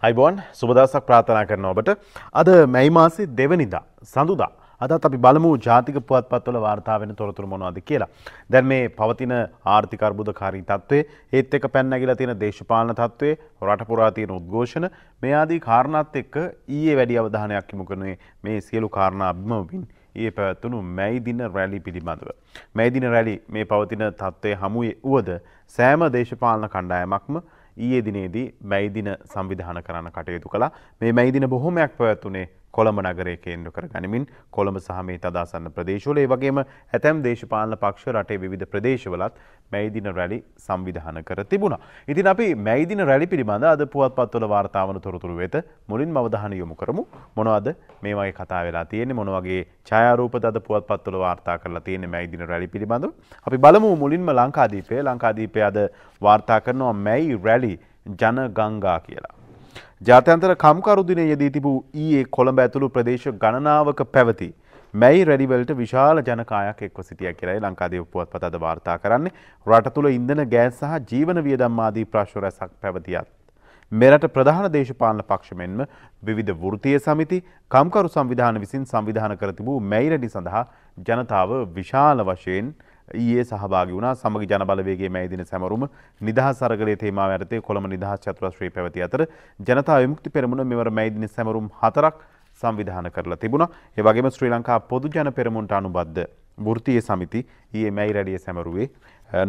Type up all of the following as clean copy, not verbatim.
අයිබෝන් සුබදවසක් ප්‍රාර්ථනා කරනවා ඔබට. අද මැයි මාසේ 2 වෙනිදා සඳුදා. අදත් අපි බලමු ජාතික පුවත්පත්වල වාර්තා වෙන තොරතුරු මොනවද කියලා. දැන් මේ පවතින ආර්ථික අර්බුදකාරී තත්ත්වයේ ඒත් එක්ක පැන නැගිලා තියෙන දේශපාලන තත්ත්වයේ රට පුරා තියෙන උද්ඝෝෂණ මේ ආදී කාරණාත් එක්ක ඊයේ වැඩි අවධානයක් යොමු කරන්නේ මේ සියලු කාරණා අභිමුඛින් ඊයේ පැවැත්වුණු මැයි දින රැලි පිළිබඳව. මැයි දින රැලි මේ පවතින තත්ත්වයේ හමුවේ වුවද සෑම දේශපාලන කණ්ඩායමක්ම ඊයේ දිනේදී මැයි දින සංවිධානය කරන්න කටයුතු කළා. මේ මැයි දින බොහෝමයක් පැවැත්වුණේ කොළඹ නගරයේ කේන්ද්‍ර කර ගනිමින් කොළඹ සහ මේ තදාසන්න ප්‍රදේශවල ඒ වගේම ඇතැම් දේශපාලන පක්ෂ රටේ විවිධ ප්‍රදේශවලත් මැයි දින රැලි සංවිධානය කර තිබුණා. ඉතින් අපි මැයි දින රැලි පිළිබඳ අද පුවත්පත්වල වාර්තා වන තොරතුරු වෙත මුලින්ම අවධානය යොමු කරමු. මොනවද මේ වගේ කතා වෙලා තියෙන්නේ, මොන වගේ ඡායාරූපද අද පුවත්පත්වල වාර්තා කරලා තියෙන්නේ මැයි දින රැලි පිළිබඳව. අපි බලමු මුලින්ම ලංකාදීපය අද වාර්තා කරනවා මැයි රැලි ජනගංගා කියලා. ජාත්‍යන්තර කම්කරු දිනයේ යෙදී තිබූ ඊයේ කොළඹ ඇතුළු ප්‍රදේශ ගණනාවක පැවති මැයි රැලිවලට විශාල ජනකායක් එක්ව සිටියා කියලායි ලංකාදීප පුවත්පත අද වාර්තා කරන්නේ. රට තුළ ඉන්ධන ගෑස් සහ ජීවන වියදම් ආදී ප්‍රශ්න රැසක් පැවතියත් මෙරට ප්‍රධාන දේශපාලන පක්ෂ මෙන්ම විවිධ වෘත්තීය සමිති කම්කරු සංවිධාන විසින් සංවිධානය කර තිබූ මැයි රැලි සඳහා ජනතාව විශාල වශයෙන් ඊයේ සහභාගී වුණා. සමගි ජන බලවේගයේ මැයි දින සැමරුම නිදහස් අරගලයේ තේමාව යටතේ කොළඹ නිදහස් චතුරස්‍රයේ පැවති අතර ජනතා විමුක්ති පෙරමුණ මෙවර මැයි දින සැමරුම් 4ක් සංවිධානය කරලා තිබුණා. ඒ වගේම ශ්‍රී ලංකා පොදු ජන පෙරමුණට අනුබද්ධ වෘත්තීය සමිති ඊයේ මැයි රැළිය සැමරුවේ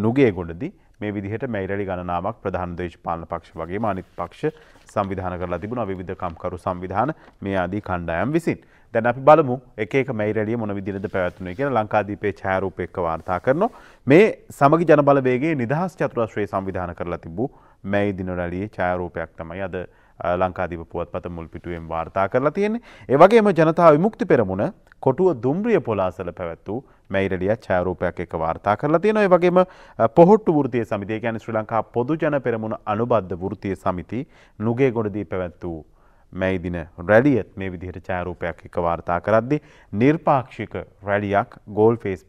නුගේගොඩදී මේ විදිහට මැයි රැලි ගණනාවක් ප්‍රධාන දේශපාලන පක්ෂ වගේම අනිත් පක්ෂ සංවිධානය කරලා තිබුණා. විවිධ කම්කරු සංවිධාන මේ ආදී කණ්ඩායම් විසින්. දැන් අපි බලමු එක එක මැයි රැළිය මොන විදිහටද පැවැත්වුනේ කියලා. ලංකාදීපේ ඡායාරූප එක්ක වාර්තා කරනවා. මේ සමගි ජන බලවේගයේ නිදහස් චතුරස්‍රයේ සංවිධානය කරලා තිබූ මැයි දින රැළියේ ඡායාරූපයක් තමයි අද ලංකාදීප පුවත්පත මුල් පිටුවෙන් වාර්තා කරලා තියෙන්නේ. ඒ වගේම ජනතා විමුක්ති පෙරමුණ කොටුව දුම්රිය පොලාසල පැවැත් වූ මැයි රැළිය ඡායාරූපයක් එක්ක වාර්තා කරලා තියෙනවා. ඒ වගේම පොහොට්ටු වෘත්තීය සමිතිය කියන්නේ ශ්‍රී ලංකා පොදු ජන පෙරමුණ අනුබද්ධ වෘත්තීය සමිති නුගේගොඩදී පැවැත් වූ මැයි දින රැළියත් මේ විදිහට ඡායාරූපයක් එක්ක වාර්තා කරද්දී නිර්පාක්ෂික රැළියක් ගෝල්ෆේස්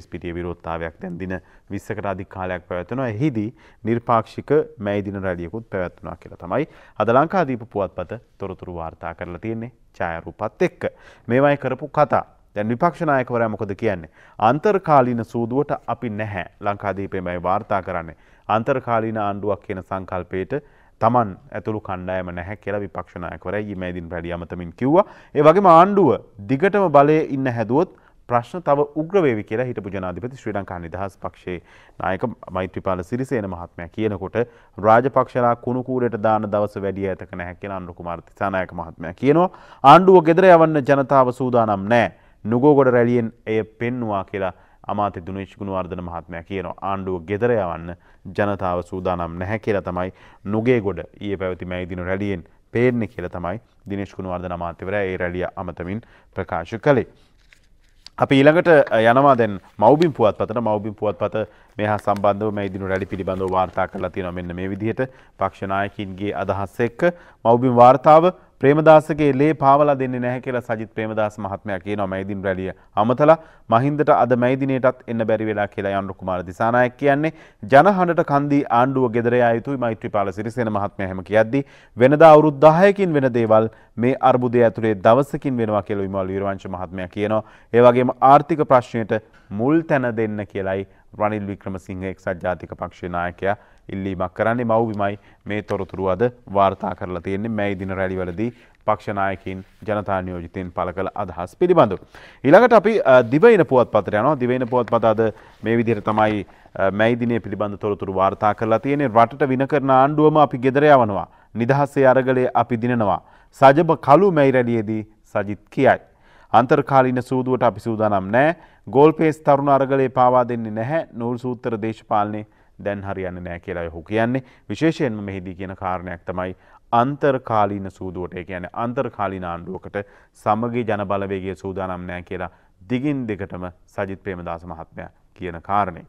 පිටියේ විරෝධතාවයක් දැන් දින 20කට අධික කාලයක් පැවැත්වෙනවා. එහිදී නිර්පාක්ෂික මැයි දින රැළියකුත් පැවැත්වුණා කියලා තමයි අද ලංකාදීප පුවත්පත තොරතුරු වාර්තා කරලා තියෙන්නේ ඡායාරූපත් එක්ක. මේවයි කරපු කතා. දැන් විපක්ෂ නායකවරයා මොකද කියන්නේ? අන්තර්කාලීන සූදුවට අපි නැහැ. ලංකාදීපේමයි වාර්තා කරන්නේ. අන්තර්කාලීන ආණ්ඩුවක් කියන සංකල්පයට තමන් ඇතුළු කණ්ඩායම නැහැ කියලා විපක්ෂ නායකවරයා ඊයේ මැයි දින රැළිය අමතමින් කිව්වා. ඒ වගේම ආණ්ඩුව දිගටම බලයේ ඉන්න හැදුවොත් ප්‍රශ්න තව උග්‍ර වේවි කියලා හිටපු ජනාධිපති ශ්‍රී ලංකා නිදහස් පක්ෂයේ නායක මෛත්‍රීපාල සිරිසේන මහත්මයා කියනකොට රාජපක්ෂලා කුණු කූරේට දාන දවස වැඩි ඈතක නැහැ කියලා අනුර කුමාර තිසානායක මහත්මයා කියනවා. ආණ්ඩුව ගෙදර යවන්න ජනතාව සූදානම් නැහැ. නුගෝගොඩ රැළියෙන් එය පෙන්නවා කියලා අමාත්‍ය දුනේෂ් ගුණවර්ධන මහත්මයා කියනවා. ආණ්ඩුව ගෙදර යවන්න ජනතාව සූදානම් නැහැ කියලා තමයි නුගේගොඩ ඊයේ පැවති මැයි දින රැළියෙන් පේන්නේ කියලා තමයි දිනේෂ් ගුණවර්ධන අමාත්‍යවරයා ඒ රැළිය අමතමින් ප්‍රකාශ කළේ. අපි ඊළඟට යනවා දැන් මව්බිම් පුවත්පතට. මව්බිම් පුවත්පත මේ හා සම්බන්ධව මැයි දින රැළි පිළිබඳව වාර්තා කරලා තියෙනවා. මෙන්න මේ විදිහට පක්ෂ නායකින්ගේ අදහස් එක්ක මව්බිම් වාර්තාව ප්‍රේමදාසගේ ලේ පාවලා දෙන්නේ නැහැ කියලා සජිත් ප්‍රේමදාස මහත්මයා කියනවා. මැයි දින රැළිය අමතලා මහින්දට අද මැයි දිනේටත් එන්න බැරි වෙලා කියලා අනුර කුමාර දිසානායක කියන්නේ. ජනහඬට කන්දී ආණ්ඩුව ගෙදර යා යුතුයි මෛත්‍රීපාල සිරිසේන මහත්මයා හැම කියද්දී වෙනදා අවුරුදු 10කින් වෙන දේවල් මේ අර්බුදය ඇතුලේ දවසකින් වෙනවා කියලා විමල් වීරවංශ මහත්මයා කියනවා. ඒ වගේම ආර්ථික ප්‍රශ්නයට මුල් තැන දෙන්න කියලායි රනිල් වික්‍රමසිංහ එක්සත් ජාතික පක්ෂයේ නායකයා ඉල්ලීමක් කරන්නේ. මව්බිමයි මේ තොරතුරු අද වාර්තා කරලා තියෙන්නේ මැයි දින රැළිවලදී පක්ෂ නායකින් ජනතා නියෝජිතයින් පළ කළ අදහස් පිළිබඳව. ඊළඟට අපි දිවයින පුවත්පතට යනවා. දිවයින පුවත්පත අද මේ විදිහට තමයි මැයි දිනේ පිළිබඳ තොරතුරු වාර්තා කරලා තියෙන්නේ. රටට වින කරන ආණ්ඩුවම අපි ගෙදර යවනවා. නිදහසේ අරගලේ අපි දිනනවා. සජබ කළු මැයි රැළියේදී සජිත් කියයි. අන්තර්කාලීන සූදුවට අපි සූදානම් නැහැ. ගෝල්පේස් තරුණ අරගලේ පාවා දෙන්නේ නැහැ. නූල් සූත්‍ර දේශපාලනේ දැන් හරියන්නේ නැහැ කියලා ඔහු කියන්නේ. විශේෂයෙන්ම මෙහිදී කියන කාරණයක් තමයි අන්තර්කාලීන සූදුවට, ඒ කියන්නේ අන්තර්කාලීන ආණ්ඩුවකට සමගි ජන බලවේගයේ සූදානම් නැහැ කියලා දිගින් දිගටම සජිත් ප්‍රේමදාස මහත්මයා කියන කාරණේ.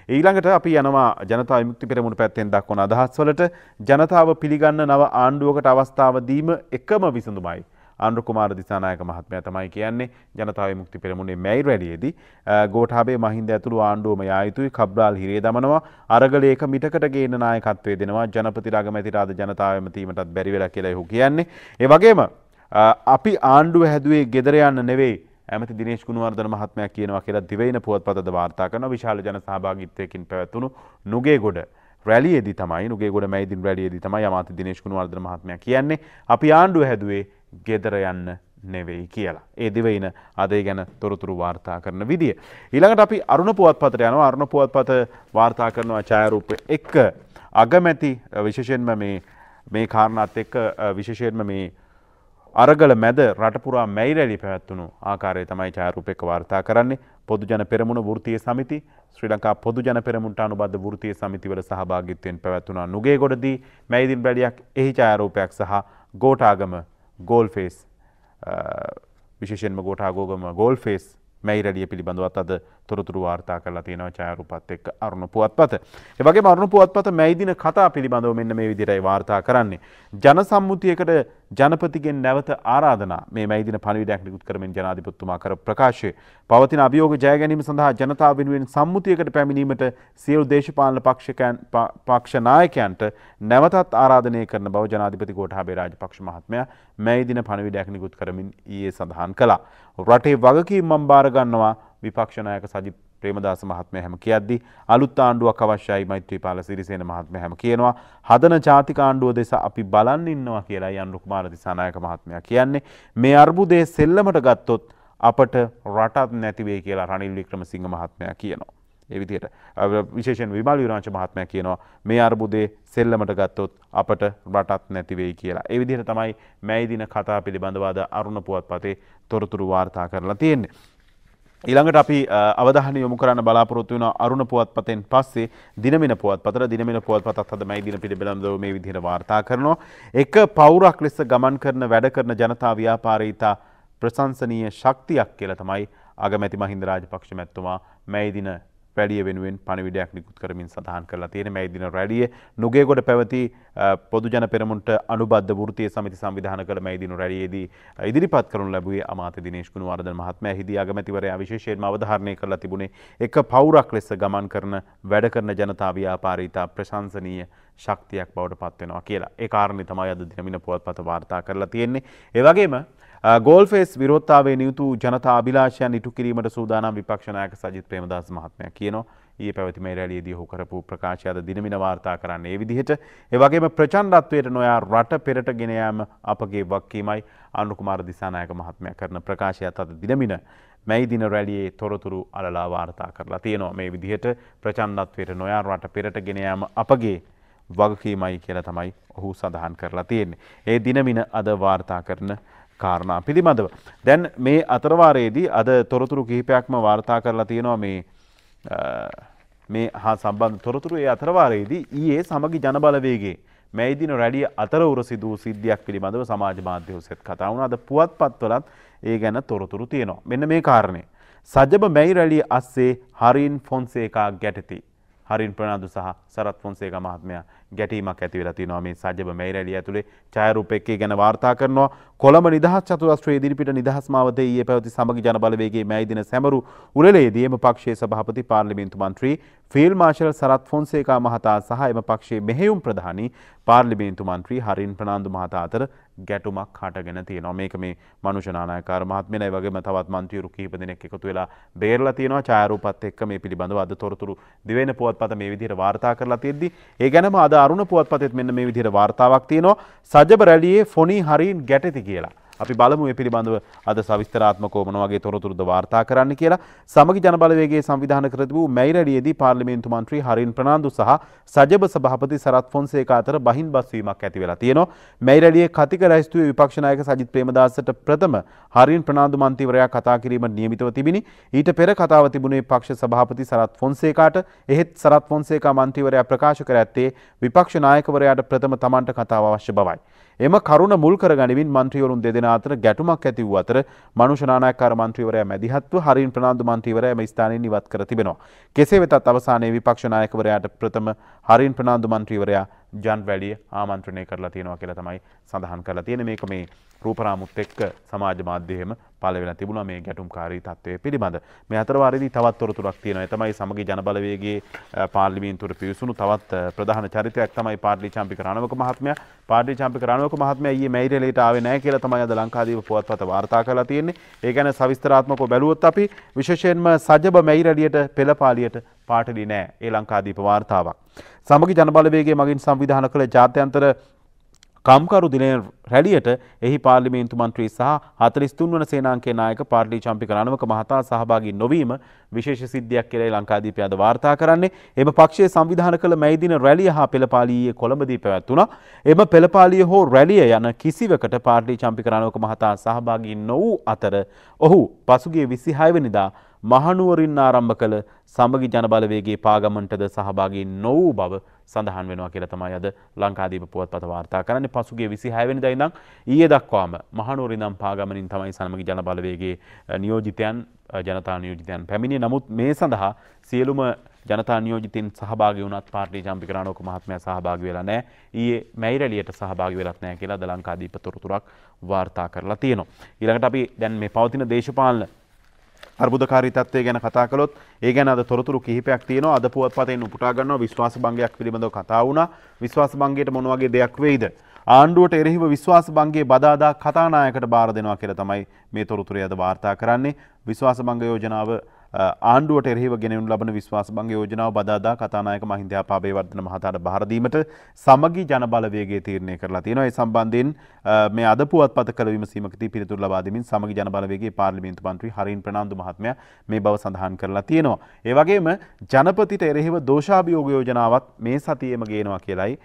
ඊළඟට අපි යනවා ජනතා විමුක්ති පෙරමුණ පැත්තෙන් දක්වන අදහස් වලට. ජනතාව පිළිගන්න නව ආණ්ඩුවකට අවස්ථාව දීම එකම විසඳුමයි. අනුර කුමාර දිසානායක මහත්මයා තමයි කියන්නේ. ජනතා විමුක්ති පෙරමුණේ මැයි රැළියේදී ගෝඨාභය මහින්ද ඇතුළු ආණ්ඩුවම යා යුතුයි, කබ්‍රාල් හිරේ දමනවා, අරගලයක මිටකට ගේන්න නායකත්වයේ දෙනවා, ජනපති රාගමැති රාජ ජනතාවම තීමටත් බැරි වෙලා කියලා ඔහු කියන්නේ. ඒ වගේම අපි ආණ්ඩුව හැදුවේ ගෙදර යන්න නෙවෙයි ඇමති දිනේෂ් ගුණවර්ධන මහත්මයා කියනවා කියලා දිවයින පුවත්පතද වාර්තා කරනවා. විශාල ජන සහභාගීත්වයකින් පැවැත්වුණු නුගේගොඩ රැළියේදී තමයි නුගේගොඩ මැයි දින රැළියේදී තමයි අමාත්‍ය දිනේෂ් ගුණවර්ධන මහත්මයා කියන්නේ අපි ආණ්ඩුව හැදුවේ ගෙදර යන්න නෙවෙයි කියලා. ඒ දිවයින අද ඒ ගැන තොරතුරු වාර්තා කරන විදිය. ඊළඟට අපි අරුණ පුවත්පතට යනවා. අරුණ පුවත්පත වාර්තා කරනවා ඡායාරූප එක්ක අගමැති විශේෂයෙන්ම මේ කාරණාත් එක්ක විශේෂයෙන්ම මේ අරගල මැද රට පුරා මැයි රැළි පැවැත්වුණු ආකාරය තමයි ඡායාරූප එක්ක වාර්තා කරන්නේ. පොදු ජන පෙරමුණ වෘත්තීය සමිති ශ්‍රී ලංකා පොදු ජන පෙරමුණට අනුබද්ධ වෘත්තීය සමිතිවල සහභාගීත්වයෙන් පැවැත්වුණා නුගේගොඩදී මැයි දින රැළියක්. එහි ඡායාරූපයක් සහ ගෝඨාගම ගෝල්ෆේස් විශේෂයෙන්ම ගෝඨාගම ගෝල්ෆේස් මැයි රැළිය පිළිබඳවත් අද තොරතුරු වාර්තා කරලා තියෙනවා ඡායාරූපත් එක්ක අරුණ පුවත්පත. ඒ වගේම අරුණ පුවත්පත මැයි දින කතා පිළිබඳව මෙන්න මේ විදිහටයි වාර්තා කරන්නේ. ජන සම්මුතියකට ජනපතිගෙන් නැවත ආරාධනා. මේ මැයි දින පණිවිඩයක් නිකුත් කරමින් ජනාධිපතිතුමා කර ප්‍රකාශය. පවතින අභියෝග ජය ගැනීම සඳහා ජනතාව වෙනුවෙන් සම්මුතියකට පැමිණීමට සියලු දේශපාලන පක්ෂ නායකයන්ට නැවතත් ආරාධනය කරන බව ජනාධිපති ගෝඨාභය රාජපක්ෂ මහත්මයා මැයි දින පණිවිඩයක් නිකුත් කරමින් ඊයේ සඳහන් කළා. රටේ වගකීම් මම බාර ගන්නවා විපක්ෂ නායක සජිත් ප්‍රේමදාස මහත්මයා හැම කියද්දී අලුත් ආණ්ඩුවක් අවශ්‍යයි මෛත්‍රීපාල සිරිසේන මහත්මයා හැම කියනවා. හදන ජාතික ආණ්ඩුව දෙස අපි බලන් ඉන්නවා කියලායි අනුර කුමාර දිසානායක මහත්මයා කියන්නේ. මේ අර්බුදයේ සෙල්ලමට ගත්තොත් අපට රටක් නැති වෙයි කියලා රනිල් වික්‍රමසිංහ මහත්මයා කියනවා. ඒ විදිහට විශේෂයෙන් විමල් විරාජ මහත්මයා කියනවා මේ අර්බුදයේ සෙල්ලමට ගත්තොත් අපට රටක් නැති වෙයි කියලා. ඒ විදිහට තමයි මැයි දින කතා පිළිබඳව අද අරුණ පුවත්පතේ තොරතුරු වාර්තා කරලා තියෙන්නේ. ඊළඟට අපි අවධානය යොමු කරන්න බලාපොරොත්තු වෙන අරුණ පුවත්පතෙන් පස්සේ දිනමින පුවත්පතට දිනමින පුවත්පතත් අද මැයි දින පිළිබඳව මේ විදිහට වාර්තා කරනවා. එක පවුරක් ලෙස ගමන් කරන වැඩ කරන ජනතා ව්‍යාපාරීතා ප්‍රශංසනීය ශක්තියක් කියලා තමයි අගමැති මහින්ද රාජපක්ෂ මැතිතුමා මැයි දින රැළිය වෙනුවෙන් පණිවිඩයක් නිකුත් කරමින් සඳහන් කරලා තියෙන. මැයි දින රැළිය නුගේගොඩ පැවති පොදු ජන පෙරමුණට අනුබද්ධ වෘත්තීය සමිති සංවිධානය කළ මැයි දින රැළියේදී ඉදිරිපත් කරනු ලැබුවේ අමාත්‍ය දිනේෂ් ගුණවර්ධන මහත්මයා. එහිදී අගමැතිවරයා විශේෂයෙන්ම අවධාරණය කරලා තිබුණේ එක පවුරක් ලෙස ගමන් කරන වැඩ කරන ජනතා ව්‍යාපාරීතා ප්‍රශංසනීය ශක්තියක් බවට පත් වෙනවා කියලා. ඒ කාරණේ තමයි අද දිනමින පුවත්පත වාර්තා කරලා තියෙන්නේ. ඒ වගේම ගෝල්ෆේස් විරෝධතාවයේ නියුතු ජනතා අභිලාෂයන් ඉටු කිරීමට සූදානම් විපක්ෂ නායක සජිත් ප්‍රේමදාස මහත්මයා කියනවා. ඊයේ පැවති මේ රැළියේදී ඔහු කරපු ප්‍රකාශය අද දිනමින වාර්තා කරන්නේ මේ විදිහට. ඒ වගේම ප්‍රචණ්ඩත්වයට නොයා රට පෙරට ගෙන යාම අපගේ වගකීමයි අනුර කුමාර දිසානායක මහත්මයා කරන ප්‍රකාශයත් අද දිනමින මැයි දින රැළියේ තොරතුරු අලලා වාර්තා කරලා තියෙනවා. මේ විදිහට ප්‍රචණ්ඩත්වයට නොයා රට පෙරට ගෙන යාම අපගේ වගකීමයි කියලා තමයි ඔහු සඳහන් කරලා තියෙන්නේ. ඒ දිනමින අද වාර්තා කරන කාරණා පිළිබඳව. දැන් මේ අතරවාරයේදී අද තොරතුරු කිහිපයක්ම වාර්තා කරලා තියෙනවා මේ හා සම්බන්ධ තොරතුරු. ඒ අතරවාරයේදී ඊයේ සමගි ජනබලවේගයේ මැයි දින රැළිය අතරවුර සිදු වූ සිද්ධියක් පිළිබඳව සමාජ මාධ්‍ය ඔස්සේත් කතා වුණා. අද පුවත්පත්වලත් ඒ ගැන තොරතුරු තියෙනවා. මෙන්න මේ කාරණේ. සජබ මැයි රැළිය අස්සේ හරින් ෆොන්සේකා ගැටති. හරින් ප්‍රනාන්දු සහ සරත් ෆොන්සේකා මහත්මයා ගැටීමක් ඇති වෙලා තියෙනවා මේ සජබ මැයි රැළිය ඇතුලේ. ඡායාරූප එක්කේ ගැන වාර්තා කරනවා. කොළඹ නිදහස් චතුරස්‍රයේ ඉදිරිපිට නිදහස් මාවතේ ඊයේ පැවති සමගි ජනබලවේගයේ මැයි දින සැමරු උළෙලේදී එම පක්ෂයේ සභාපති පාර්ලිමේන්තු මන්ත්‍රී ෆීල්ඩ් මාර්ෂල් සරත් ෆොන්සේකා මහතා සහ එම පක්ෂයේ මෙහෙයුම් ප්‍රධානී පාර්ලිමේන්තු මන්ත්‍රී හරින් ප්‍රනාන්දු මහතා අතර ගැටුමක් හටගෙන තියෙනවා. මේක මේ මනුෂ්‍ය නානායකාර මහත්මයයි වගේම තවත් මන්ත්‍රීවරු කිහිප දෙනෙක් එකතු වෙලා බේරලා තියෙනවා. ඡායාරූපත් එක්ක මේ පිළිබඳව අද තොරතුරු දිවෙන පුවත්පත මේ විදිහට වාර්තා කරලා තියෙද්දි ඒ ගැනම අද අරුණ පුවත්පතෙත් මෙන්න මේ විදිහට වාර්තාවක් තියෙනවා. සජබ රැළියේ ෆොනි හරින් ගැටෙති කියලා. අපි බලමු මේ පිළිබඳව අද සවිස්තරාත්මකව මොන වගේ තොරතුරුද වාර්තා කරන්න කියලා. සමගි ජනබලවේගයේ සංවිධානය කර තිබූ මැයි රැළියේදී පාර්ලිමේන්තු මන්ත්‍රී හරින් ප්‍රනාන්දු සහ සජබ සභාපති සරත් ෆොන්සේකා අතර බහින් බස්වීමක් ඇති වෙලා තියෙනවා. මැයි රැළියේ කතික ලැයිස්තුවේ විපක්ෂ නායක සජිත් ප්‍රේමදාසට ප්‍රථම හරින් ප්‍රනාන්දු මන්ත්‍රීවරයා කතා කිරීමට නියමිතව තිබිනි. ඊට පෙර කතාව තිබුණේ පක්ෂ සභාපති සරත් ෆොන්සේකාට. එහෙත් සරත් ෆොන්සේකා මන්ත්‍රීවරයා ප්‍රකාශ කර ඇත්තේ විපක්ෂ නායකවරයාට ප්‍රථම තමන්ට කතාව අවශ්‍ය බවයි. එම කරුණ මුල් කරගනිමින් මන්ත්‍රීවරුන් දෙදෙනා අතර ගැටුමක් ඇති වූ අතර මනුෂ්‍ය නානායක්කාර මන්ත්‍රීවරයා මැදිහත්ව හරින් ප්‍රනාන්දු මන්ත්‍රීවරයා එම ස්ථානයෙන් ඉවත් කර තිබෙනවා. කෙසේ වෙතත් අවසානයේ විපක්ෂ නායකවරයාට ප්‍රථම හරින් ප්‍රනාන්දු මන්ත්‍රීවරයා ජන් වැලිය ආමන්ත්‍රණය කරලා තියෙනවා කියලා තමයි සඳහන් කරලා තියෙන්නේ. මේක මේ රූපරාමුත් එක්ක සමාජ මාධ්‍යයෙම පළ වෙලා තිබුණා මේ ගැටුම්කාරී තත්ත්වය පිළිබඳ. මේ අතරවාරයේදී තවත් තොරතුරක් තියෙනවා. ඒ තමයි සමගි ජනබලවේගයේ පාර්ලිමේන්තුවට පිවිසුණු තවත් ප්‍රධාන චරිතයක් තමයි පාර්ලි චාම්පික රණවක මහත්මයා. පාර්ලි චාම්පික රණවක මහත්මයා ඊයේ මැයිරලේට ආවේ නැහැ කියලා තමයි අද ලංකාදීප පුවත්පත වාර්තා කරලා තියෙන්නේ. ඒ ගැන සවිස්තරාත්මකව බැලුවොත් අපි විශේෂයෙන්ම සජබ මැයිරලියට පෙළපාලියට පාටලි නැහැ. ඒ ලංකාදීප වාර්තාවක්. සමගි ජනබලවේගයේ මගින් සංවිධානය කළ ජාත්‍යන්තර කම්කරු දිනය රැළියට එහි පාර්ලිමේන්තු මන්ත්‍රී සහ 43 වන සේනාංකයේ නායක පාර්ලි චාම්පික රණවක මහතා සහභාගී නොවීම විශේෂ සිද්ධියක් කියලා ලංකාදීපය අද වාර්තා කරන්නේ. එම පක්ෂයේ සංවිධානය කළ මැයි දින රැළිය හා පෙළපාලියේ කොළඹදී පැවැත්වුණා. එම පෙළපාලිය හෝ රැළිය යන කිසිවකට පාර්ලි චාම්පික රණවක මහතා සහභාගී නොවූ අතර ඔහු පසුගිය 26 වෙනිදා මහනුවරින් ආරම්භ කළ සමගි ජනබලවේගයේ පාගමනටද සහභාගී නොවූ බව සඳහන් වෙනවා කියලා තමයි අද ලංකාදීප පුවත්පත වාර්තා කරන්නේ. පසුගිය 26 වෙනිදා ඉඳන් ඊයේ දක්වාම මහනුවර ඉඳන් පාගමනින් තමයි සමගි ජනබලවේගයේ නියෝජිතයන් ජනතා නියෝජිතයන් පැමිණියේ. නමුත් මේ සඳහා සියලුම ජනතා නියෝජිතින් සහභාගී වුණත් පාර්ලි චාම්පික රණවක මහත්මයා සහභාගී වෙලා නැහැ. ඊයේ මැයිරැළියට සහභාගී වෙලත් නැහැ කියලා අද ලංකාදීප තොරතුරක් වාර්තා කරලා තියෙනවා. ඊළඟට අපි දැන් මේ පවතින දේශපාලන අර්බුදකාරී තත්ත්වය ගැන කතා කළොත් ඒ ගැන අද තොරතුරු කිහිපයක් තියෙනවා. අද පුවත්පතෙන් උපුටා ගන්නවා විශ්වාස භංගයක් පිළිබඳව කතා වුණා. විශ්වාස භංගයට මොන වගේ දෙයක් වෙයිද? ආණ්ඩුවට එරෙහිව විශ්වාස භංගයේ බදාදා කතානායකට බාර දෙනවා කියලා තමයි මේ තොරතුරේ අද වාර්තා කරන්නේ. විශ්වාස භංග යෝජනාව ආණ්ඩුවට එරෙහිව ගෙනෙනු ලබන විශ්වාස භංග යෝජනාව බදාදා කතානායක මහින්ද අබේවර්ධන මහතාට බාර දීමට සමගි ජනබලවේගයේ තීරණය කරලා තියෙනවා. ඒ සම්බන්ධයෙන් මේ අද පුවත්පත කළ විමසීමකදී පිළිතුරු ලබා දෙමින් සමගි ජනබලවේගයේ පාර්ලිමේන්තු මන්ත්‍රී හරින් ප්‍රනාන්දු මහත්මයා මේ බව සඳහන් කරලා තියෙනවා. ඒ වගේම ජනපතිට එරෙහිව දෝෂාභියෝග යෝජනාවත් මේ සතියේම ගේනවා කියලයි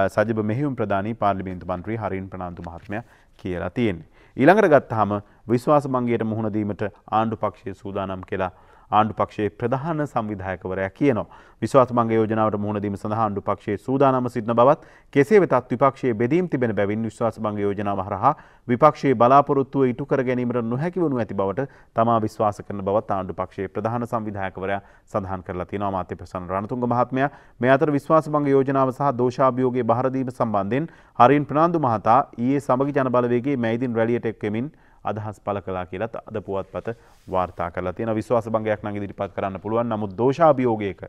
සජිබ මෙහෙයුම් ප්‍රධානී පාර්ලිමේන්තු මන්ත්‍රී හරින් ප්‍රනාන්දු මහත්මයා කියලා තියෙන්නේ. ඊළඟට ගත්තාම විශ්වාස භංගයට මුහුණ දීමට ආණ්ඩු පක්ෂයේ සූදානම් කියලා ආණ්ඩු පක්ෂයේ ප්‍රධාන සංවිධායකවරයා කියනවා. විශ්වාස භංග යෝජනාවට මුහුණ දීම සඳහා ආණ්ඩු පක්ෂයේ සූදානම්ව සිටින බවත් කෙසේ වෙතත් විපක්ෂයේ බෙදීම් තිබෙන බැවින් විශ්වාස භංග යෝජනාව හරහා විපක්ෂයේ බලාපොරොත්තුව ඉටු කර ගැනීමට නොහැකි වනු ඇති බවට තමා විශ්වාස කරන බවත් ආණ්ඩු පක්ෂයේ ප්‍රධාන සංවිධායකවරයා සඳහන් කරලා තියෙනවා. අමාත්‍ය ප්‍රසන්න රණතුංග මහත්මයා මේ අතර විශ්වාස භංග යෝජනාව සහ දෝෂාභියෝගයේ බහර දීම සම්බන්ධයෙන් හරින් ප්‍රනාන්දු මහතා ඊයේ සමගි ජනබලවේගයේ මැයි දින රැළියට එක්වෙමින් අදහස් පළ කළා කියලත් අද පුවත්පත වාර්තා කරලා තියෙනවා. විශ්වාස භංගයක් නම් ඉදිරිපත් කරන්න පුළුවන්. නමුත් දෝෂාභියෝගයක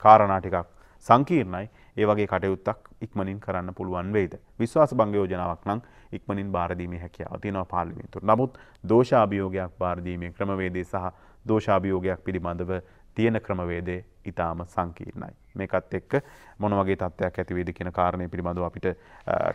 කාරණා ටිකක් සංකීර්ණයි. ඒ වගේ කටයුත්තක් ඉක්මනින් කරන්න පුළුවන් වෙයිද? විශ්වාස භංග යෝජනාවක් නම් ඉක්මනින් බාර දීමේ හැකියාව තියෙනවා පාර්ලිමේන්තුවට. නමුත් දෝෂාභියෝගයක් බාර දීමේ ක්‍රමවේදය සහ දෝෂාභියෝගයක් පිළිබඳව තියෙන ක්‍රමවේදය ඊටාම සංකීර්ණයි. මේකත් එක්ක මොන වගේ තත්ත්වයක් ඇති වේද කියන කාරණේ පිළිබඳව අපිට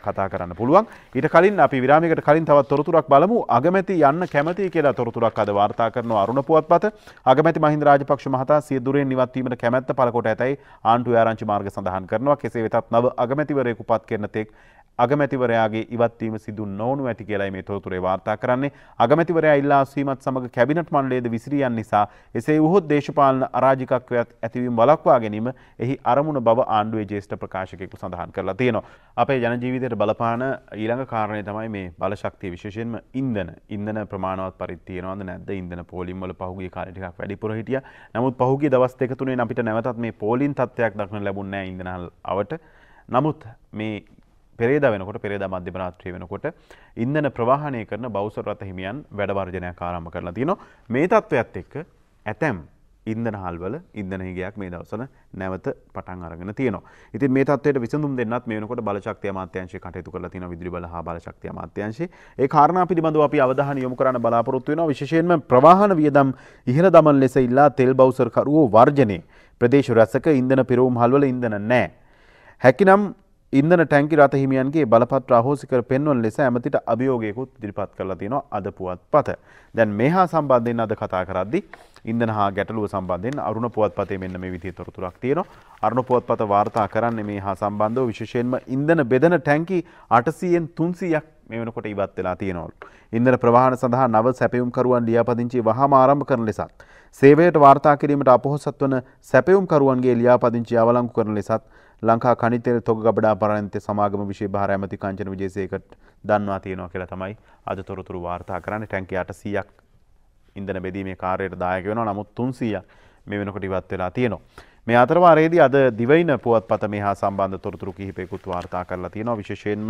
කතා කරන්න පුළුවන්. ඊට කලින් අපි විරාමයකට කලින් තවත් තොරතුරක් බලමු. අගමැති යන්න කැමැති කියලා තොරතුරක් අද වාර්තා කරනවා අරුණ පුවත්පත. අගමැති මහින්ද රාජපක්ෂ මහතා සිය දුරෙන් ඉවත් වීමට කැමැත්ත පළ කොට ඇතැයි ආණ්ඩුවේ ආරංචි මාර්ග සඳහන් කරනවා. කෙසේ වෙතත් නව අගමැතිවරයෙකු පත් කරන තෙක් අගමැතිවරයාගේ ඉවත්වීම සිදු නොවනු ඇති කියලායි මේ තොරතුරේ වාර්තා කරන්නේ. අගමැතිවරයා ඉල්ලා අස්වීමත් සමග කැබිනට් මණ්ඩලයේද විසිරී යන නිසා එසේ වුවහොත් දේශපාලන අරාජිකත්වයක් ඇතිවීම වළක්වා ගැනීම එහි අරමුණ බව ආණ්ඩුවේ ජ්‍යෙෂ්ඨ ප්‍රකාශකයෙකු සඳහන් කරලා තියෙනවා. අපේ ජන ජීවිතයට බලපාන ඊළඟ කාරණය තමයි මේ බලශක්තිය විශේෂයෙන්ම ඉන්ධන ප්‍රමාණවත් පරිදි තියෙනවද නැද්ද? ඉන්ධන පෝලිම් වල පහුගිය කාලේ ටිකක් වැඩිපුර හිටියා. නමුත් පහුගිය දවස් දෙක තුනෙන් අපිට නැවතත් මේ පෝලිම් තත්ත්වයක් දක්නට ලැබුණේ නැහැ ඉන්ධන අවට. නමුත් මේ පෙරේදා වෙනකොට පෙරේදා මධ්‍යම රාත්‍රිය වෙනකොට ඉන්ධන ප්‍රවාහනය කරන බෞසර රථ හිමියන් වැඩ වර්ජනයක් ආරම්භ කරලා තියෙනවා. මේ තත්ත්වයත් එක්ක ඇතැම් ඉන්ධනහල්වල ඉන්ධන හිගයක් මේ දවස්වල නැවත පටන් අරගෙන තියෙනවා. ඉතින් මේ තත්ත්වයට විසඳුම් දෙන්නත් මේ වෙනකොට බලශක්ති අමාත්‍යාංශය කටයුතු කරලා තියෙනවා. විදුලි බල හා බලශක්ති අමාත්‍යාංශය. ඒ කාරණා පිළිබඳව අපි අවධානය යොමු කරන්න බලාපොරොත්තු වෙනවා. විශේෂයෙන්ම ප්‍රවාහන වියදම් ඉහළ දමන ලෙස ඉල්ලා තෙල් බෞසර කරුවෝ වර්ජනයේ ප්‍රදේශ රැසක ඉන්ධන පිරවුම් හල්වල ඉන්ධන නැහැ. හැකිනම් ඉන්ධන ටැංකි රථ හිමියන්ගේ බලපත්‍ර අහෝසි කර පෙන්වන ලෙස ඇමතිට අභියෝගයකුත් ඉදිරිපත් කරලා තියෙනවා අද පුවත්පත. දැන් මේ හා සම්බන්ධයෙන් අද කතා කරද්දී ඉන්ධන හා ගැටලුව සම්බන්ධයෙන් අරුණ පුවත්පතේ මෙන්න මේ විදිහේ තොරතුරක් තියෙනවා. අරුණ පුවත්පත වාර්තා කරන්නේ මේ හා සම්බන්ධව විශේෂයෙන්ම ඉන්ධන බෙදන ටැංකි 800න් 300ක් මේ වෙනකොට ඉවත් වෙලා තියෙනවලු. ඉන්ධන ප්‍රවාහන සඳහා නව සැපයුම්කරුවන් ලියාපදිංචි වහාම ආරම්භ කරන ලෙසත් සේවයට වාර්තා කිරීමට අපොහොසත් වන සැපයුම්කරුවන්ගේ ලියාපදිංචි අවලංගු කරන ලෙසත් ලංකා khani තෙල් තොග ගබඩා පරායන්තේ සමාගම විශේෂ බාර ඇමති කාංචන විජේසේකරට දන්වා තියෙනවා කියලා තමයි අද තොරතුරු වාර්තා කරන්නේ. ටැංකි 800ක් ඉන්ධන බෙදීමේ කාර්යයට දායක වෙනවා. නමුත් 300ක් මේ වෙනකොට ඉවත් වෙලා තියෙනවා. මේ අතරවාරයේදී අද දිවයින පුවත්පත මේ හා සම්බන්ධ තොරතුරු කිහිපයකුත් වාර්තා කරලා තියෙනවා. විශේෂයෙන්ම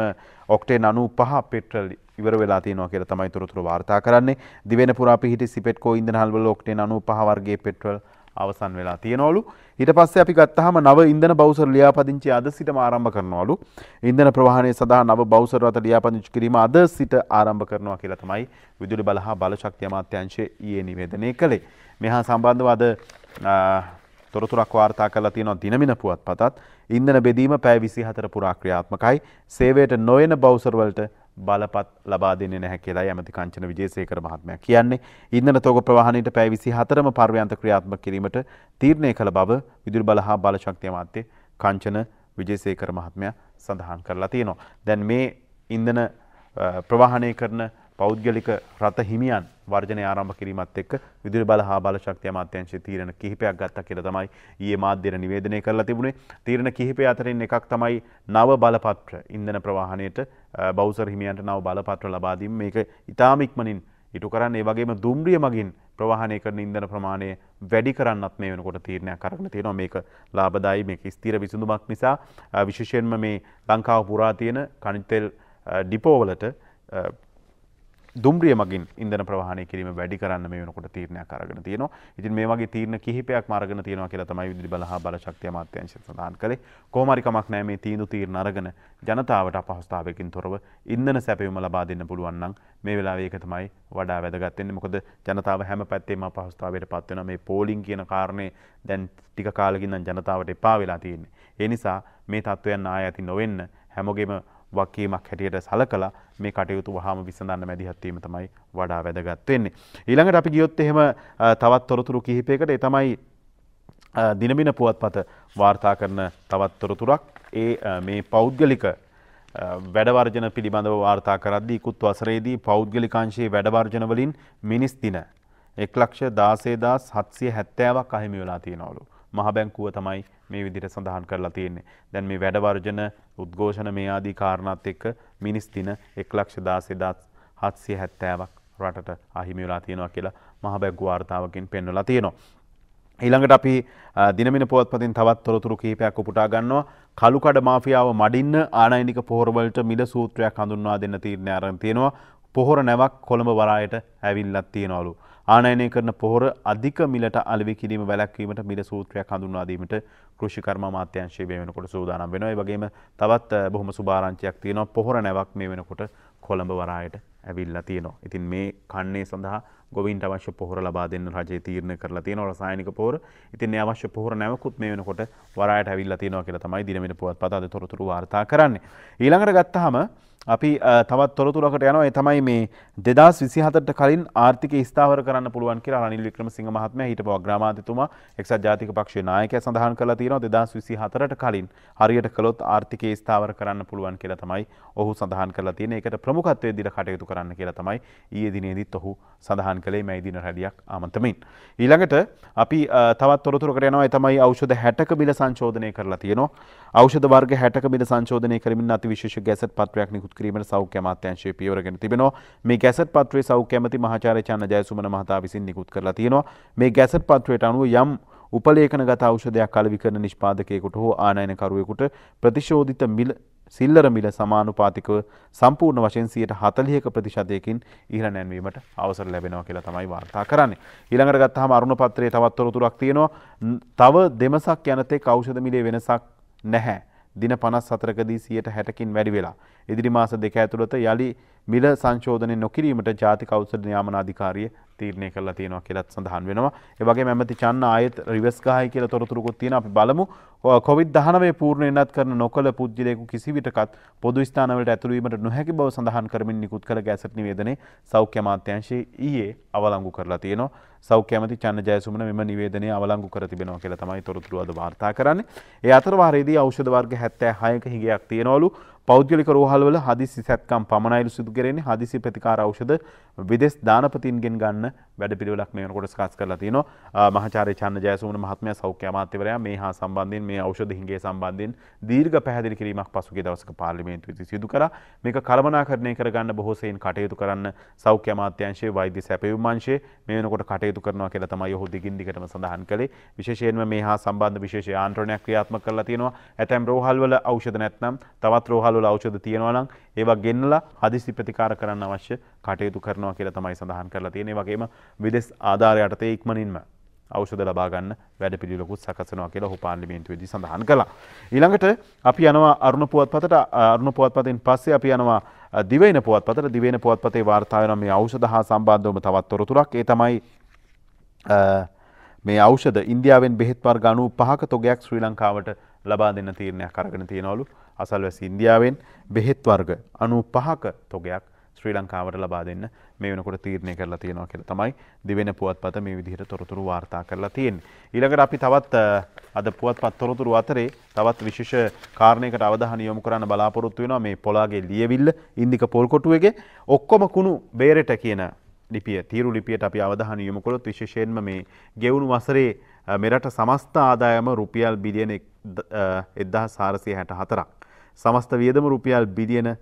ඔක්ටේන් 95 පෙට්‍රල් ඉවර වෙලා තියෙනවා කියලා තමයි තොරතුරු වාර්තා කරන්නේ. දිවයින පුරා පිහිටි සිපෙට්කෝ ඉන්ධන වල ඔක්ටේන් 95 වර්ගයේ පෙට්‍රල් අවසන් වෙලා තියෙනවලු. ඊට පස්සේ අපි ගත්තාම නව ඉන්ධන බවුසර් ලියාපදිංචි අද සිටම ආරම්භ කරනවලු. ඉන්ධන ප්‍රවාහනය සඳහා නව බවුසර් රථ ලියාපදිංචි කිරීම අද සිට ආරම්භ කරනවා කියලා තමයි විදුලි බල හා බලශක්ති අමාත්‍යාංශය ඊයේ නිවේදනය කළේ. මෙහා සම්බන්ධව අද තොරතුරක් වාර්තා කරලා තියෙනවා දිනමින පුවත්පතත්. ඉන්ධන බෙදීම පැය 24 පුරා ක්‍රියාත්මකයි. සේවයට නොයන බවුසර් වලට බලපත් ලබා දෙන්නේ නැහැ කියලා ඇමති කංචන විජේසේකර මහත්මයා කියන්නේ. ඉන්ධන තොග ප්‍රවාහනයට පැය 24ම පර්යාන්ත ක්‍රියාත්මක කිරීමට තීරණය කළ බව විදුලි බල හා බලශක්ති අමාත්‍ය කංචන විජේසේකර මහත්මයා සඳහන් කරලා තියෙනවා. දැන් මේ ඉන්ධන ප්‍රවාහනය කරන පෞද්ගලික රථ හිමියන් වර්ජනය ආරම්භ කිරීමත් එක්ක විදුලි බල හා බලශක්ති අමාත්‍යාංශයේ තීරණ කිහිපයක් ගත්තා කියලා තමයි ඊයේ මාධ්‍යයට නිවේදනය කරලා තිබුණේ. තීරණ කිහිපය අතරින් එකක් තමයි නව බලපත්‍ර ඉන්ධන ප්‍රවාහනයට බවුසර් හිමියන්ට නව බලපත්‍ර ලබා දීම. මේක ඉතාම ඉක්මනින් ඉටු කරන්න, ඒ වගේම දුම්රිය මගින් ප්‍රවාහනය කරන ඉන්ධන ප්‍රමාණය වැඩි කරන්නත් මේ වෙනකොට තීරණයක් අරගෙන තියෙනවා. මේක ලාභදායී, මේක ස්ථිර විසඳුමක් නිසා විශේෂයෙන්ම මේ ලංකාව පුරා තියෙන කනිජ තෙල් ඩිපෝවලට දුම්රිය මගින් ඉන්ධන ප්‍රවාහනය කිරීම වැඩි කරන්න මේ වෙනකොට තීරණයක් අරගෙන තියෙනවා. ඉතින් මේ වගේ තීරණ කිහිපයක්ම අරගෙන තියෙනවා කියලා තමයි විදුලි බල හා බලශක්ති අමාත්‍යාංශය සඳහන් කළේ. කොහොම හරි කමක් නැහැ මේ තීරණ අරගෙන ජනතාවට අපහසුතාවයකින් තොරව ඉන්ධන සැපයුම ලබා දෙන්න පුළුවන් නම් මේ වෙලාවේ ඒක තමයි වඩා වැදගත් වෙන්නේ. මොකද ජනතාව හැම පැත්තෙම අපහසුතාවයට පත් වෙනවා. මේ පෝලිං කියන කාරණේ දැන් ටික කාලෙකින් නම් ජනතාවට එපා වෙලා තියෙන්නේ. ඒ නිසා මේ තත්ත්වයන් ආය ඇති නොවෙන්න හැමෝගෙම වකීමක් හැටියට සලකලා මේ කටයුතු වහාම විසඳන්න මැදිහත් වීම තමයි වඩා වැදගත් වෙන්නේ. ඊළඟට අපි ගියොත් එහෙම තවත් තොරතුරු කිහිපයකට ඒ තමයි දිනමින පුවත්පත වාර්තා කරන තවත් තොරතුරක්. මේ පෞද්ගලික වැඩවර්ජන පිළිබඳව වාර්තා කරද්දී ඉකුත් වසරේදී පෞද්ගලිකාංශයේ වැඩවර්ජන වලින් මිනිස් දින 1,16,770ක් අහිමි වෙලා තියෙනවලු. මහ බැංකුව තමයි මේ විදිහට සඳහන් කරලා තියෙන්නේ. දැන් මේ වැඩවර්ජන උද්ඝෝෂණ මේ ආදී කාරණාත් එක්ක මිනිස් දින 1,16,770ක් රටට අහිමි වෙලා තියෙනවා කියලා මහ බැංකුව වාර්තාවකින් පෙන්වලා තියෙනවා. ඊළඟට අපි දිනමින පුවත්පතින් තවත් තොරතුරු කිහිපයක් උපුටා ගන්නවා. කළුකඩ මාෆියාව මඩින්න ආනයනික පොහොර වලට මිල සූත්‍රයක් හඳුන්වා දෙන්න තීරණය අරන් තියෙනවා. පොහොර නැවක් කොළඹ වරායට ඇවිල්ලත් තියෙනවලු. ආනයනය කරන පොහොර අධික මිලට අලෙවි කිරීම වැළැක්වීමට මිල සූත්‍රයක් හඳුන්වා දීමට කෘෂිකර්ම අමාත්‍යාංශය මේ වෙනකොට සූදානම් වෙනවා. ඒ වගේම තවත් බොහොම සුභාරංචියක් තියෙනවා. පොහොර නැවක් මේ වෙනකොට කොළඹ වරායට ඇවිල්ලා තියෙනවා. ඉතින් මේ කන්නේ සඳහා ගොවීන්ට අවශ්‍ය පොහොර ලබා දෙන්න රජය තීරණය කරලා තියෙනවා, රසායනික පොහොර. ඉතින් මේ අවශ්‍ය පොහොර නැවකුත් මේ වෙනකොට වරායට ඇවිල්ලා තියෙනවා කියලා තමයි දිනමින පුවත්පත අද තොරතුරු වාර්තා කරන්නේ. ඊළඟට ගත්තාම අපි තවත් තොරතුරකට යනවා. ඒ තමයි මේ 2024ට කලින් ආර්ථිකය ස්ථාවර කරන්න පුළුවන් කියලා රනිල් වික්‍රමසිංහ මහත්මයා හිටපු අග්‍රාමාත්‍යතුමා එක්සත් ජාතික පක්ෂයේ නායකයා සඳහන් කරලා තියෙනවා. 2024ට කලින් හරියට කළොත් ආර්ථිකය ස්ථාවර කරන්න පුළුවන් කියලා තමයි ඔහු සඳහන් කරලා තියෙන්නේ. ඒකට ප්‍රමුඛත්වයේ දීලා කටයුතු කරන්න කියලා තමයි ඊයේ දිනේදීත් ඔහු සඳහන් කළේ මේ දින රැලියක් ආමන්ත්‍රණමින්. ඊළඟට අපි තවත් තොරතුරකට යනවා. ඒ තමයි ඖෂධ 60ක මිල සංශෝධනය කරලා තියෙනවා. ඖෂධ වර්ග 60ක මිල සංශෝධනය කරමින් අතිවිශේෂ ගැසට් පත්‍රයක් නිකුත් කිරීමට සෞඛ්‍ය අමාත්‍යාංශයේ පියවරගෙන තිබෙනවා. මේ ගැසට් පත්‍රයේ සෞඛ්‍ය ඇමති මහාචාර්ය චන්න ජයසුමන මහතා විසින් නිකුත් කරලා තියෙනවා. මේ ගැසට් පත්‍රයට අනුව යම් උපලේඛනගත ඖෂධයක් අලෙවි කරන නිෂ්පාදකයෙකුට හෝ ආනයනකරුවෙකුට ප්‍රතිශෝධිත මිල සිල්ලර මිල සමානුපාතිකව සම්පූර්ණ වශයෙන් 40%ක ප්‍රතිශතයකින් ඉහළ නැන්වීමට අවසර ලැබෙනවා කියලා තමයි වාර්තා කරන්නේ. ඊළඟට ගත්තාම අරුණ පත්‍රයේ තවත් තොරතුරක් තියෙනවා. තව දෙමසක් යනතෙක් ඖෂධ මිලේ වෙනසක් නැහැ. දින 54කදී 60%කින් වැඩි වෙලා. ඉදිරි මාස දෙක ඇතුළත යලි මිල සංශෝධනය නොකිරීමට ජාතික ඖෂධ නියාමන අධිකාරිය තීරණය කරලා තියෙනවා කියලාත් සඳහන් වෙනවා. ඒ වගේම ඇමති චන්න ආයෙත් රිවර්ස් ගහයි කියලා තොරතුරුකුත් තියෙනවා. අපි බලමු. COVID-19 පූර්ණ වෙනත් කරන නොකල පුද්ගලයෙකු කිසිවිටකත් පොදු ස්ථානවලට ඇතුළු වීමට නොහැකි බව සඳහන් කරමින් නිකුත් කළ ගැසට් නිවේදනයේ සෞඛ්‍ය අමාත්‍යාංශයේ ඊයේ අවලංගු කරලා තියෙනවා. සෞඛ්‍ය ඇමති චන්න ජයසුමන මෙම නිවේදනය අවලංගු කර තිබෙනවා කියලා තමයි තොරතුරු අද වාර්තා කරන්නේ. ඒ අතර වාරයේදී ඖෂධ වර්ග 76ක හිගයක් තියෙනවලු. පෞද්ගලික රෝහල්වල හදිසි සැත්කම් පමණයිලු සිදු කෙරෙන්නේ. හදිසි ප්‍රතිකාර ඖෂධ විදේශ දානපතින්ගෙන් ගන්න වැඩපිළිවෙලක් මේ වෙනකොට සකස් කරලා තියෙනවා. මහාචාර්ය චන්න ජයසූන මහත්මයා සෞඛ්‍ය අමාත්‍යවරයා මේ හා සම්බන්ධයෙන් මේ ඖෂධ හිඟේ සම්බන්ධයෙන් දීර්ඝ පැහැදිලි කිරීමක් පසුගිය දවසක පාර්ලිමේන්තුවේදී සිදු කරා. මේක කළමනාකරණය කරගන්න බොහෝ සෙයින් කටයුතු කරන්න සෞඛ්‍ය අමාත්‍යාංශයේ වෛද්‍ය සැපයුම් අංශයේ මේ වෙනකොට කටයුතු කරනවා කියලා තමයි ඔහු දිගින් දිගටම සඳහන් කළේ. විශේෂයෙන්ම මේ හා සම්බන්ධ විශේෂ යාන්ත්‍රණයක් ක්‍රියාත්මක කරලා තියෙනවා. ඇතැම් රෝහල්වල ඖෂධ නැත්නම් තවත් රෝහල්වල ඖෂධ තියෙනවා නම් ඒවා ගෙන්නලා හදිසි ප්‍රතිකාර කරන්න අවශ්‍ය කටයුතු කරනවා කියලා තමයි සඳහන් කරලා තියෙන්නේ. ඒ වගේම විදේශ ආධාර යටතේ ඉක්මනින්ම ඖෂධ ලබා ගන්න වැඩපිළිවෙලකුත් සකසනවා කියලා ඔහු පාර්ලිමේන්තුවේදී සඳහන් කළා. ඊළඟට අපි යනවා අරුණ පුවත්පතට. අරුණ පුවත්පතෙන් පස්සේ අපි යනවා දිවයින පුවත්පතට. දිවයින පුවත්පතේ වාර්තා වෙනවා මේ ඖෂධ හා සම්බන්ධවම තවත් තොරතුරක්. ඒ තමයි මේ ඖෂධ ඉන්දියාවෙන් බෙහෙත් වර්ග 95ක තොගයක් ශ්‍රී ලංකාවට ලබා දෙන්න තීරණයක් අරගෙන තියෙනවලු. අසල්වැසි ඉන්දියාවෙන් බෙහෙත් වර්ග 95ක තොගයක් ශ්‍රී ලංකාවට ලබා දෙන්න මේ වෙනකොට තීරණය කරලා තියෙනවා කියලා තමයි දිවෙන පුවත්පත මේ විදිහට තොරතුරු වාර්තා කරලා තියෙන්නේ. ඊළඟට අපි තවත් අද පුවත්පත් තොරතුරු අතරේ තවත් විශේෂ කාරණයකට අවධානය යොමු කරන්න බලාපොරොත්තු වෙනවා. මේ පොලාගේ ලියවිල්ල ඉන්දික පොල්කොටුවේගේ ඔක්කොම කුණු බේරෙට කියන ලිපිය තීරු ලිපියට අපි අවධානය යොමු කළොත් විශේෂයෙන්ම මේ ගෙවුණු වසරේ මෙරට සමස්ත ආදායම රුපියල් බිලියන 1464ක්. සමස්ත වියදම රුපියල් බිලියන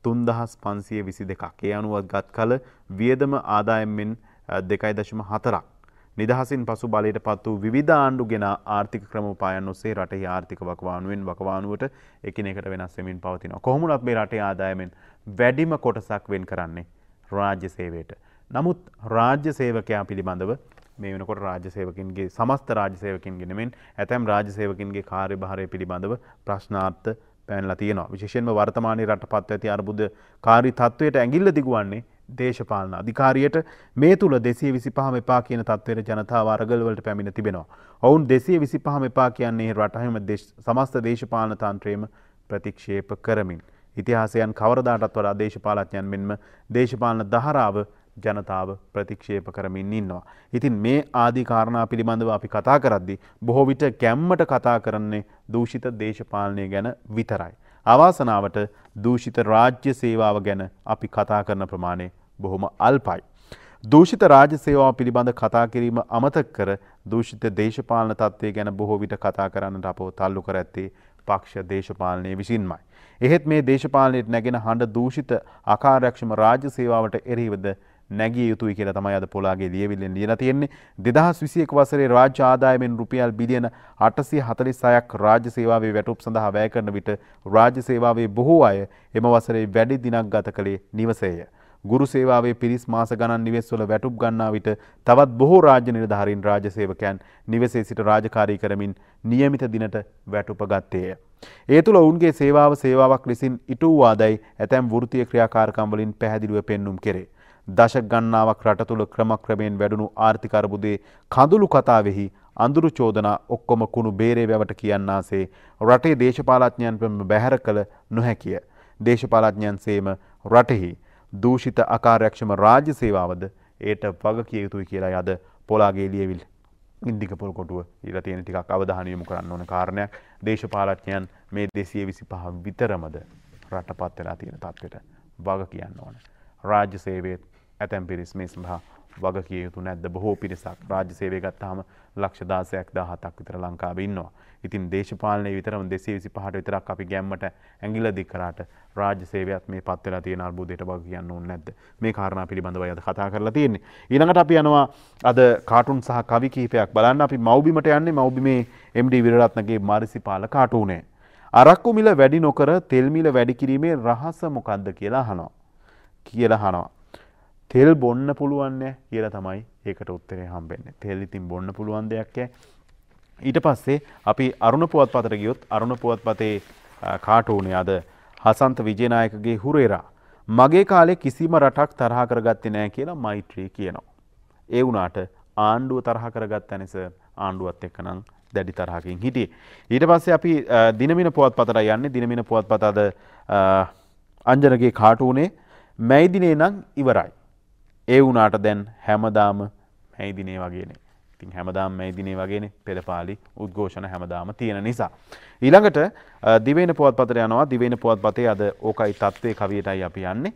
3522ක්. ඒ අනුව ගත් කල වියදම ආදායමෙන් 2.4ක්. නිදහසින් පසු බලයට පත් වූ විවිධ ආණ්ඩු ගෙන ආර්ථික ක්‍රමෝපායන් ඔස්සේ රටෙහි ආර්ථික වකවානුවෙන් වකවානුවට එකිනෙකට වෙනස් වෙමින් පවතිනවා. කොහොම වුණත් මේ රටේ ආදායමෙන් වැඩිම කොටසක් වෙන් කරන්නේ රාජ්‍ය සේවයට. නමුත් රාජ්‍ය සේවකයා පිළිබඳව මේ වෙනකොට රාජ්‍ය සේවකින්ගේ සමස්ත රාජ්‍ය සේවකින්ගේ නෙමෙයි ඇතැම් රාජ්‍ය සේවකින්ගේ කාර්යභාරය පිළිබඳව ප්‍රශ්නාර්ථ පැනලා තියෙනවා. විශේෂයෙන්ම වර්තමානයේ රටපත් ඇති අර්බුදකාරී තත්වයට ඇඟිල්ල දිගුවන්නේ දේශපාලන අධිකාරියට. මේ තුල 225 එපා කියන තත්වයට ජනතාව අරගල වලට පැමිණ තිබෙනවා. ඔවුන් 225 එපා කියන්නේ රටහිම සමස්ත දේශපාලන තන්ත්‍රයේම ප්‍රතික්ෂේප කරමින් ඉතිහාසයන් කවරදාටත් වඩා දේශපාලඥයන් මෙන්ම දේශපාලන දහරාව ජනතාව ප්‍රතික්ෂේප කරමින් ඉන්නවා. ඉතින් මේ ආදී කාරණා පිළිබඳව අපි කතා කරද්දී බොහෝ විට ගැම්මට කතා කරන්නේ දූෂිත දේශපාලනය ගැන විතරයි. අවාසනාවට දූෂිත රාජ්‍ය සේවාව ගැන අපි කතා කරන ප්‍රමාණය බොහොම අල්පයි. දූෂිත රාජ්‍ය සේවාව පිළිබඳ කතා කිරීම අමතක කර දූෂිත දේශපාලන තත්ත්වය ගැන බොහෝ විට කතා කරන්නට අපව තල්ලු කර ඇත්තේ පක්ෂ දේශපාලනය විසින්මයි. එහෙත් මේ දේශපාලනයට නැගෙන හඬ දූෂිත අකාර්යක්ෂම රාජ්‍ය සේවාවට එරෙහිවද නැගිය යුතුයි කියලා තමයි අද පොලාගේ ලියවිල්ලෙන් ලියලා තියෙන්නේ. 2021 වසරේ රාජ්‍ය ආදායමෙන් රුපියල් බිලියන 846ක් රාජ්‍ය සේවාවේ වැටුප් සඳහා වැය කරන විට රාජ්‍ය සේවාවේ බොහෝ අය එම වසරේ වැඩි දිනක් ගත කළේ නිවසේය. ගුරු සේවාවේ පිරිස් මාස ගණන් නිවෙස්වල වැටුප් ගන්නා විට තවත් බොහෝ රාජ්‍ය නිලධාරීන් රාජ්‍ය සේවකයන් නිවසේ සිට රාජකාරී කරමින් නියමිත දිනට වැටුප ගත්තේය. ඒ තුළ ඔවුන්ගේ සේවාවක් ලෙසින් ඉටු වූ ආදායයි ඇතැම් වෘත්තීය ක්‍රියාකාරකම් වලින් පැහැදිලිව පෙන්눔 කෙරේ. දශක ගණනාවක් රට තුළ ක්‍රමක්‍රමයෙන් වැඩුණු ආර්ථික අර්බුදයේ කඳුළු කතාවෙහි අඳුරු චෝදනා ඔක්කොම කුණු බේරේ වැවට කියන්නාසේ රටේ දේශපාලඥයන් බැහැර කළ නොහැකිය. දේශපාලඥයන් සේම රටෙහි දූෂිත අකාර්යක්ෂම රාජ්‍ය සේවාවද ඒට වග කිය යුතුයි කියලායි අද පොලාගේ ලියවිල්ල ඉන්දික පොල්කොටුව ඊට තියෙන ටිකක් අවධානය යොමු කරන්න ඕන කාරණයක්. දේශපාලඥයන් මේ 225 විතරමද රටපත් වෙලා තියෙන තත්ත්වයට වග කියන්න ඕන. රාජ්‍ය සේවයේ ඇතැම් පිරිස් මේ සඳහා වග කිය යුතු නැද්ද? බොහෝ පිරිසක් රාජ්‍ය සේවය ගත්තාම ලක්ෂ 16ක් 17ක් විතර ලංකාවේ ඉන්නවා. ඉතින් දේශපාලනයේ විතරම 225ට විතරක් අපි ගැම්මට ඇඟිල්ල දික් කරාට රාජ්‍ය සේවයත් මේ පත් වෙලා තියෙන අර්බුදයට වග කියන්න ඕනේ නැද්ද? මේ කාරණා පිළිබඳවයි අද කතා කරලා තියෙන්නේ. ඊළඟට අපි යනවා අද කාටුන් සහ කවි කිහිපයක් බලන්න. අපි මව්බිමට යන්නේ. මව්බිමේ MD විරරත්නගේ මාරිසිපාල කාටුනේ. අරක්කු මිල වැඩි නොකර තෙල් මිල වැඩි කිරීමේ රහස මොකක්ද කියලා අහනවා. තෙල් බොන්න පුළුවන් නෑ කියලා තමයි ඒකට උත්තරේ හම්බෙන්නේ. තෙල් ඉතින් බොන්න පුළුවන් දෙයක් ඈ. ඊට පස්සේ අපි අරුණ පුවත්පතට ගියොත් අරුණ පුවත්පතේ කාටුනේ අද හසන්ත විජේනායකගේ හුරේරා මගේ කාලේ කිසිම රටක් තරහ කරගත්තේ නෑ කියලා මෛත්‍රී කියනවා. ඒ වුණාට ආණ්ඩුව තරහ කරගත්තා නේ සර්. ආණ්ඩුවත් එක්ක නම් දැඩි තරහකින් හිටියේ. ඊට පස්සේ අපි දිනමින පුවත්පතට යන්නේ. දිනමින පුවත්පත අද අංජනගේ කාටුනේ මැයි දිනේ නම් ඉවරයි. ඒ වුණාට දැන් හැමදාම මැයි දිනේ වගේනේ. ඉතින් හැමදාම මේ දිනේ වගේනේ පෙරපාලි උද්ඝෝෂණ හැමදාම තියෙන නිසා. ඊළඟට දිවයින පුවත්පතට යනවා. දිවයින පුවත්පතේ අද ඕකයි තත්ත්වයේ කවියටයි අපි යන්නේ.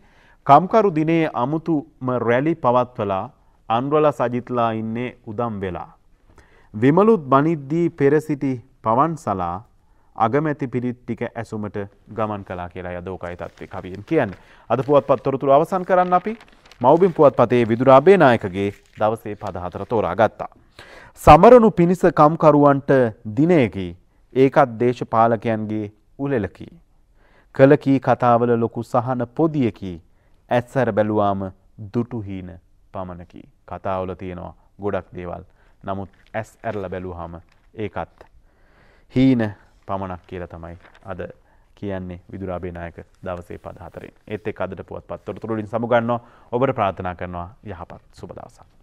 කම්කරු දිනේ අමුතුම රැලි පවත්වලා අන්වල සජිත්ලා ඉන්නේ උදම් වෙලා. විමලුත් බනිද්දී පෙර සිටි පවන්සලා අගමැති පිරිත් ටික ඇසුමට ගමන් කළා කියලා අද ඕකයි තත්ත්වයේ කවියෙන් කියන්නේ. අද පුවත්පත් තොරතුරු අවසන් කරන්න අපි මව්බිම් පුවත්පතේ විදුර අබේනායකගේ දවසේ පද 4 තෝරා ගත්තා. සමරනු පිනිස කම්කරුවන්ට දිනයකි ඒකත් දේශපාලකයන්ගේ උලෙලකි. කලකී කතාවල ලොකු සහන පොදියකි ඇත්සර බැලුවාම දුටු හීන පමණකි. කතාවල තියෙනවා ගොඩක් දේවල්. නමුත් ඇස් ඇරලා බැලුවාම ඒකත් හීන පමණක් කියලා තමයි අද කියන්නේ විදුර අබේනායක දවසේ පද 4. ඒත් එක්ක අදට පුවත්පත් තොරතුරු වලින් සමුගන්නවා. ඔබට ප්‍රාර්ථනා කරනවා යහපත් සුබ දවසක්.